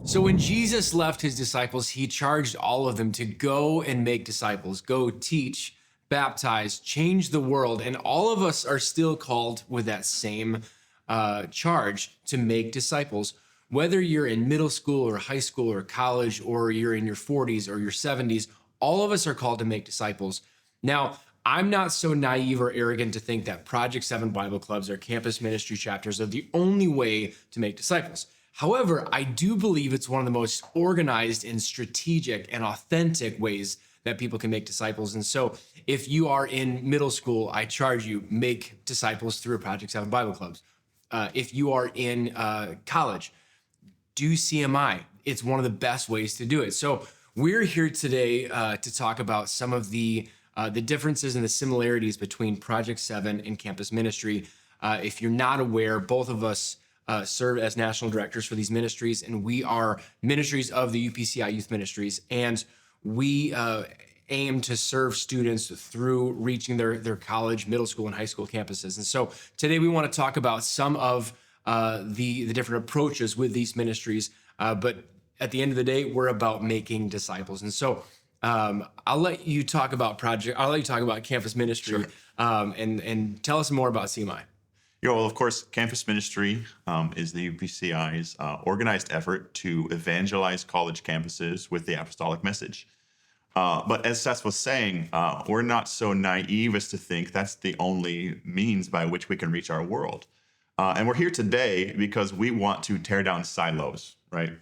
So when Jesus left his disciples, he charged all of them to go and make disciples, go teach, baptize, change the world. And all of us are still called with that same charge to make disciples. Whether you're in middle school or high school or college, or you're in your 40s or your 70s, all of us are called to make disciples. Now, I'm not so naive or arrogant to think that Project 7 Bible clubs or campus ministry chapters are the only way to make disciples. However, I do believe it's one of the most organized and strategic and authentic ways that people can make disciples. And so if you are in middle school, I charge you, make disciples through Project 7 Bible clubs. If you are in college, do CMI. It's one of the best ways to do it. So we're here today to talk about some of the differences and the similarities between Project 7 and campus ministry. If you're not aware, both of us serve as national directors for these ministries, and we are ministries of the UPCI Youth Ministries, and we aim to serve students through reaching their college, middle school, and high school campuses. And so today we want to talk about some of the different approaches with these ministries, but at the end of the day, we're about making disciples. And so I'll let you talk about campus ministry. Sure. And tell us more about CMI. Yeah, well, of course, campus ministry is the UPCI's organized effort to evangelize college campuses with the apostolic message. But as Seth was saying, we're not so naive as to think that's the only means by which we can reach our world. And we're here today because we want to tear down silos, right?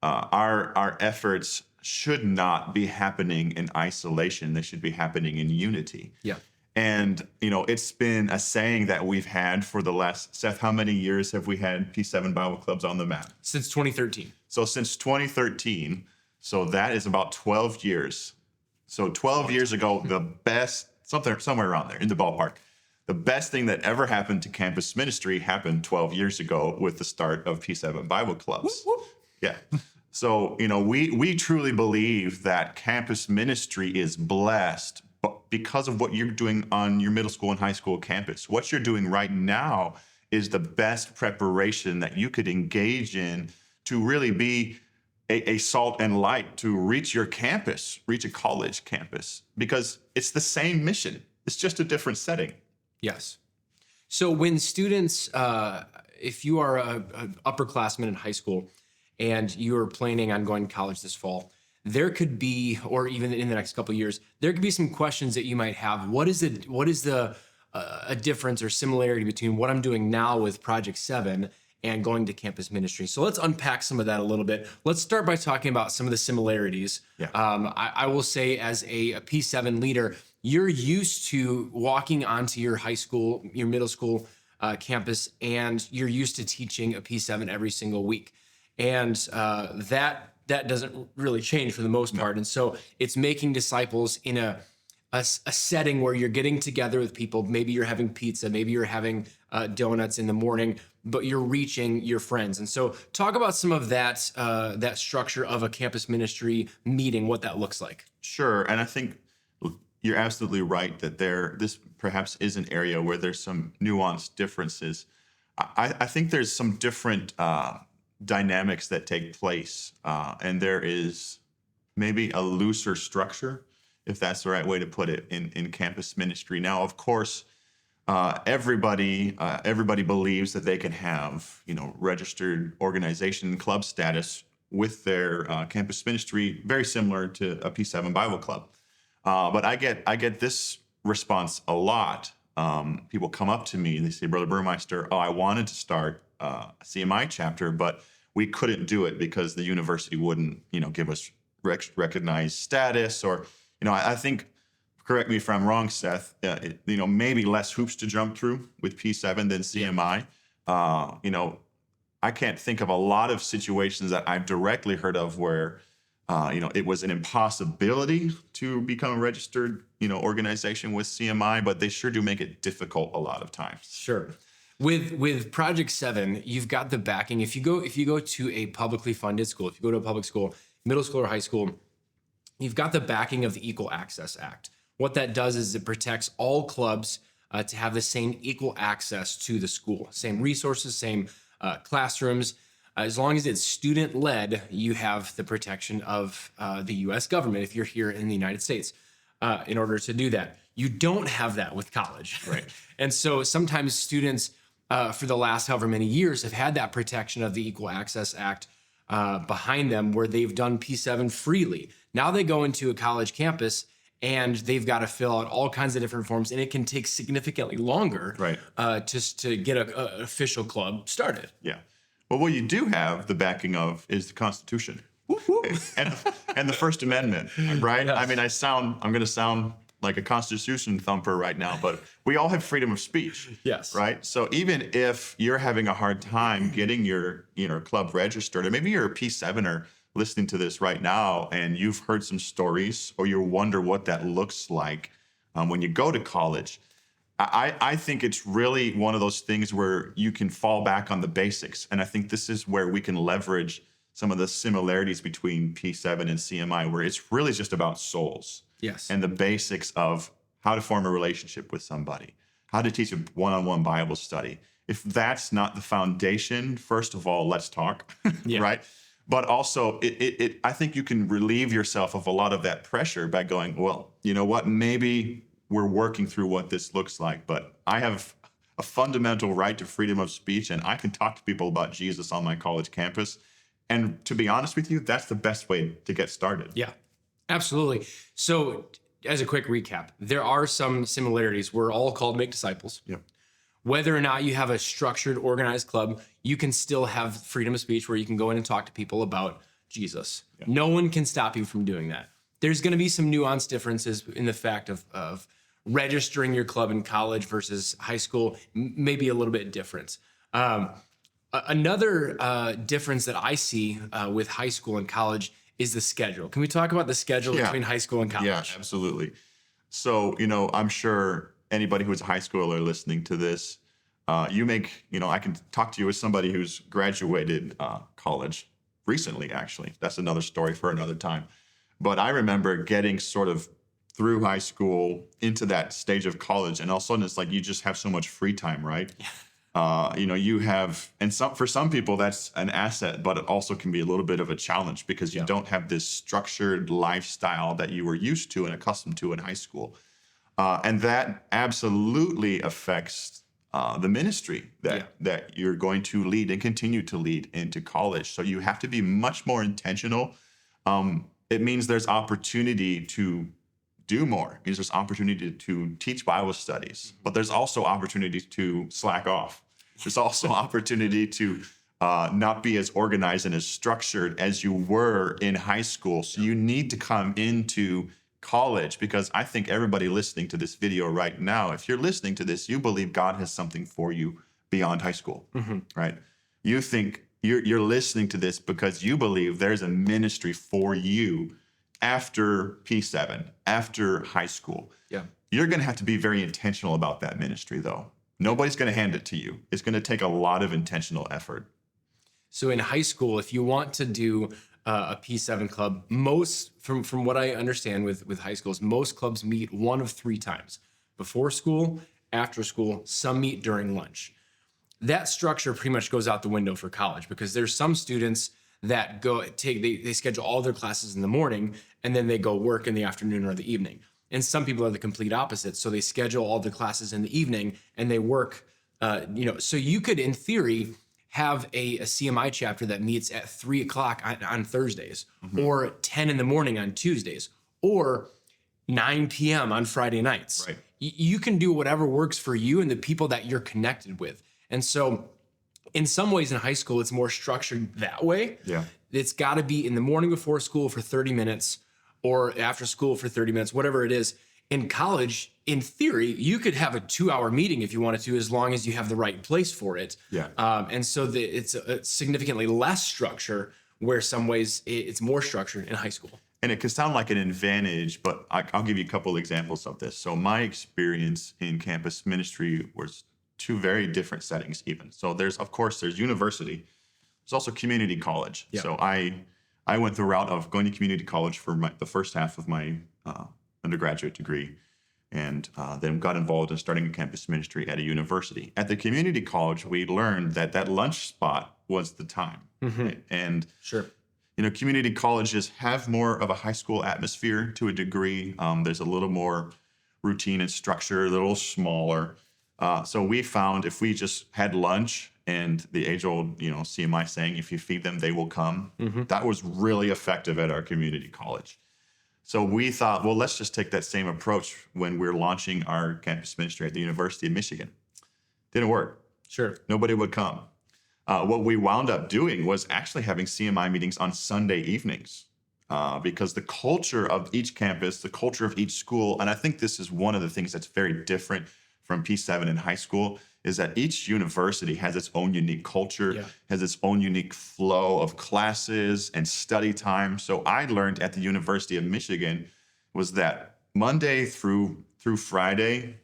Our efforts should not be happening in isolation. They should be happening in unity. Yeah. And, it's been a saying that we've had for the last, Seth, how many years have we had P7 Bible clubs on the map? Since 2013. So since 2013, so that is about 12 years. So 12 years ago, the best, somewhere around there in the ballpark, the best thing that ever happened to campus ministry happened 12 years ago with the start of P7 Bible clubs. Whoop, whoop. Yeah. So, we truly believe that campus ministry is blessed because of what you're doing on your middle school and high school campus. What you're doing right now is the best preparation that you could engage in to really be a salt and light to reach your campus, reach a college campus, because it's the same mission. It's just a different setting. Yes. So when students, if you are a upperclassman in high school and you're planning on going to college this fall, there could be, or even in the next couple of years, there could be some questions that you might have. What is the a difference or similarity between what I'm doing now with Project 7 and going to campus ministry? So let's unpack some of that a little bit. Let's start by talking about some of the similarities. Yeah. I will say, as a P7 leader, you're used to walking onto your high school, your middle school campus, and you're used to teaching a P7 every single week. And that doesn't really change for the most part. And so it's making disciples in a setting where you're getting together with people. Maybe you're having pizza, maybe you're having donuts in the morning, but you're reaching your friends. And so talk about some of that structure of a campus ministry meeting, what that looks like. Sure. And I think you're absolutely right that this perhaps is an area where there's some nuanced differences. I think there's some different dynamics that take place, and there is maybe a looser structure, if that's the right way to put it, in campus ministry. Now, of course, everybody believes that they can have registered organization club status with their campus ministry, very similar to a P7 Bible club. But I get this response a lot. People come up to me and they say, "Brother Burmeister, I wanted to start a CMI chapter, but we couldn't do it because the university wouldn't, give us recognized status." Or, I think, correct me if I'm wrong, Seth, maybe less hoops to jump through with P7 than CMI. I can't think of a lot of situations that I've directly heard of where, it was an impossibility to become a registered, organization with CMI, but they sure do make it difficult a lot of times. Sure. With Project 7, you've got the backing. If you go to a publicly funded school, if you go to a public school, middle school or high school, you've got the backing of the Equal Access Act. What that does is it protects all clubs to have the same equal access to the school, same resources, same classrooms. As long as it's student led, you have the protection of the U.S. government if you're here in the United States in order to do that. You don't have that with college. Right. And so sometimes students for the last however many years have had that protection of the Equal Access Act behind them where they've done P7 freely. Now they go into a college campus and they've got to fill out all kinds of different forms, and it can take significantly longer just to get an official club started. Yeah. Well, what you do have the backing of is the Constitution and the First Amendment, right? Yes. I mean, I'm going to sound like a Constitution thumper right now, but we all have freedom of speech. Yes. Right. So even if you're having a hard time getting your club registered, or maybe you're a P7er listening to this right now and you've heard some stories or you wonder what that looks like when you go to college, I think it's really one of those things where you can fall back on the basics. And I think this is where we can leverage some of the similarities between P7 and CMI, where it's really just about souls. Yes. And the basics of how to form a relationship with somebody, how to teach a one-on-one Bible study. If that's not the foundation, first of all, let's talk, right? But also, I think you can relieve yourself of a lot of that pressure by going, well, you know what, maybe we're working through what this looks like, but I have a fundamental right to freedom of speech, and I can talk to people about Jesus on my college campus. And to be honest with you, that's the best way to get started. Yeah, absolutely. So as a quick recap, there are some similarities. We're all called to make disciples. Yep. Whether or not you have a structured, organized club, you can still have freedom of speech where you can go in and talk to people about Jesus. Yeah. No one can stop you from doing that. There's going to be some nuanced differences in the fact of registering your club in college versus high school, maybe a little bit different. Another difference that I see with high school and college is the schedule. Can we talk about the schedule between high school and college? Yeah, absolutely. So, I'm sure anybody who's a high schooler listening to this, I can talk to you as somebody who's graduated college recently, actually. That's another story for another time. But I remember getting sort of through high school into that stage of college, and all of a sudden it's like you just have so much free time, right? Yeah. You have, and for some people that's an asset, but it also can be a little bit of a challenge because you don't have this structured lifestyle that you were used to and accustomed to in high school. And that absolutely affects the ministry that you're going to lead and continue to lead into college. So you have to be much more intentional. It means there's opportunity to do more. It means there's opportunity to teach Bible studies, but there's also opportunity to slack off. There's also opportunity to not be as organized and as structured as you were in high school. So you need to come into college, because I think everybody listening to this video right now, if you're listening to this, you believe God has something for you beyond high school, right? You think you're listening to this because you believe there's a ministry for you after P7, after high school. Yeah. You're going to have to be very intentional about that ministry, though. Nobody's going to hand it to you. It's going to take a lot of intentional effort. So in high school, if you want to do a P7 club, most, from what I understand with high schools, most clubs meet one of 3 times: before school, after school, some meet during lunch. That structure pretty much goes out the window for college, because there's some students that they schedule all their classes in the morning and then they go work in the afternoon or the evening. And some people are the complete opposite. So they schedule all their classes in the evening and they work, so you could, in theory, have a CMI chapter that meets at 3 o'clock on Thursdays, or 10 in the morning on Tuesdays, or 9 p.m. on Friday nights. Right. You can do whatever works for you and the people that you're connected with. And so in some ways in high school, it's more structured that way. Yeah. It's got to be in the morning before school for 30 minutes or after school for 30 minutes, whatever it is. In college, in theory, you could have a 2-hour meeting if you wanted to, as long as you have the right place for it. Yeah. And so it's a significantly less structure, where some ways it's more structured in high school. And it can sound like an advantage, but I'll give you a couple examples of this. So my experience in campus ministry was 2 very different settings even. So there's university. There's also community college. Yeah. So I went the route of going to community college for the first half of my undergraduate degree. and then got involved in starting a campus ministry at a university. At the community college, we learned that that lunch spot was the time. Right? And Sure. community colleges have more of a high school atmosphere to a degree. There's a little more routine and structure, a little smaller. So we found if we just had lunch and the age-old, CMI saying, if you feed them, they will come, that was really effective at our community college. So we thought, well, let's just take that same approach when we're launching our campus ministry at the University of Michigan. Didn't work. Sure. Nobody would come. What we wound up doing was actually having CMI meetings on Sunday evenings because the culture of each campus, the culture of each school, and I think this is one of the things that's very different from P7 in high school, is that each university has its own unique culture, has its own unique flow of classes and study time. So I learned at the University of Michigan was that Monday through Friday,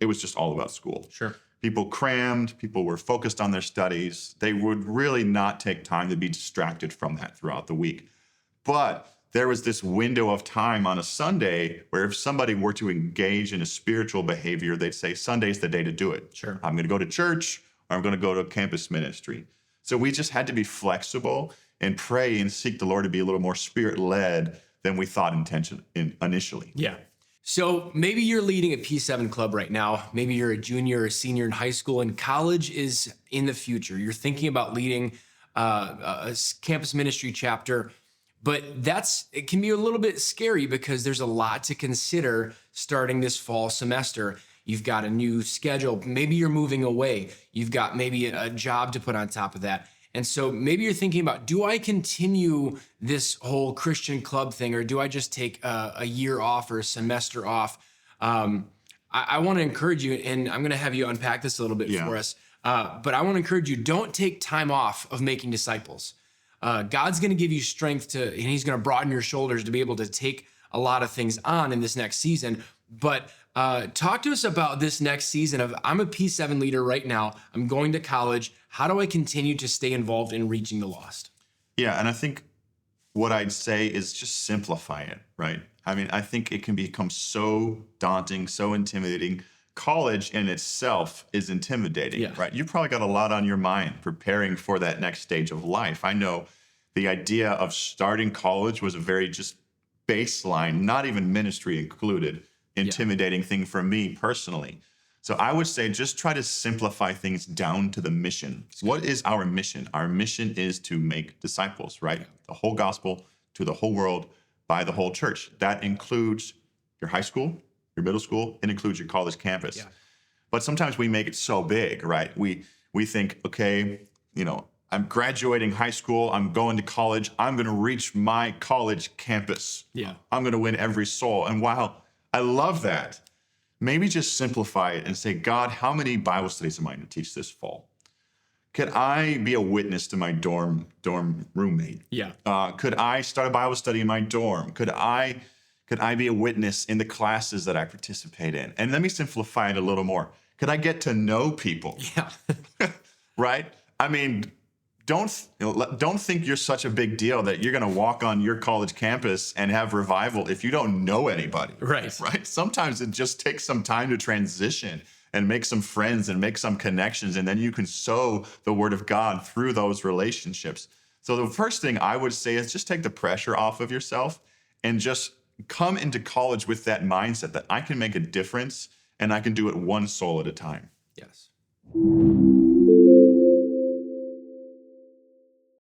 it was just all about school. Sure. People crammed, people were focused on their studies. They would really not take time to be distracted from that throughout the week. But there was this window of time on a Sunday where if somebody were to engage in a spiritual behavior, they'd say, Sunday's the day to do it. Sure. I'm going to go to church or I'm going to go to campus ministry. So we just had to be flexible and pray and seek the Lord to be a little more spirit-led than we thought initially. Yeah. So maybe you're leading a P7 club right now. Maybe you're a junior or a senior in high school, and college is in the future. You're thinking about leading a campus ministry chapter, but it can be a little bit scary because there's a lot to consider starting this fall semester. You've got a new schedule. Maybe you're moving away. You've got maybe a job to put on top of that. And so maybe you're thinking about, do I continue this whole Christian club thing, or do I just take a year off or a semester off? I want to encourage you, and I'm going to have you unpack this a little bit for us. But I want to encourage you, don't take time off of making disciples. God's going to give you strength and he's going to broaden your shoulders to be able to take a lot of things on in this next season. But talk to us about this next season of, I'm a P7 leader right now. I'm going to college. How do I continue to stay involved in reaching the lost? Yeah, and I think what I'd say is just simplify it, right? I mean, I think it can become so daunting, so intimidating. College in itself is intimidating, right? You've probably got a lot on your mind preparing for that next stage of life. I know the idea of starting college was a very just baseline, not even ministry included, intimidating thing for me personally. So I would say just try to simplify things down to the mission. What is our mission? Our mission is to make disciples, right? The whole gospel to the whole world by the whole church. That includes your high school, your middle school, it includes your college campus. Yeah. But sometimes we make it so big, right? We think, okay, I'm graduating high school, I'm going to college, I'm going to reach my college campus. Yeah. I'm going to win every soul. And while I love that, maybe just simplify it and say, God, how many Bible studies am I going to teach this fall? Could I be a witness to my dorm roommate? Yeah. Could I start a Bible study in my dorm? Could I be a witness in the classes that I participate in? And let me simplify it a little more. Could I get to know people? Yeah. Right? I mean, don't think you're such a big deal that you're going to walk on your college campus and have revival if you don't know anybody. Right. Right. Sometimes it just takes some time to transition and make some friends and make some connections, and then you can sow the word of God through those relationships. So the first thing I would say is just take the pressure off of yourself and just come into college with that mindset that I can make a difference and I can do it one soul at a time. Yes.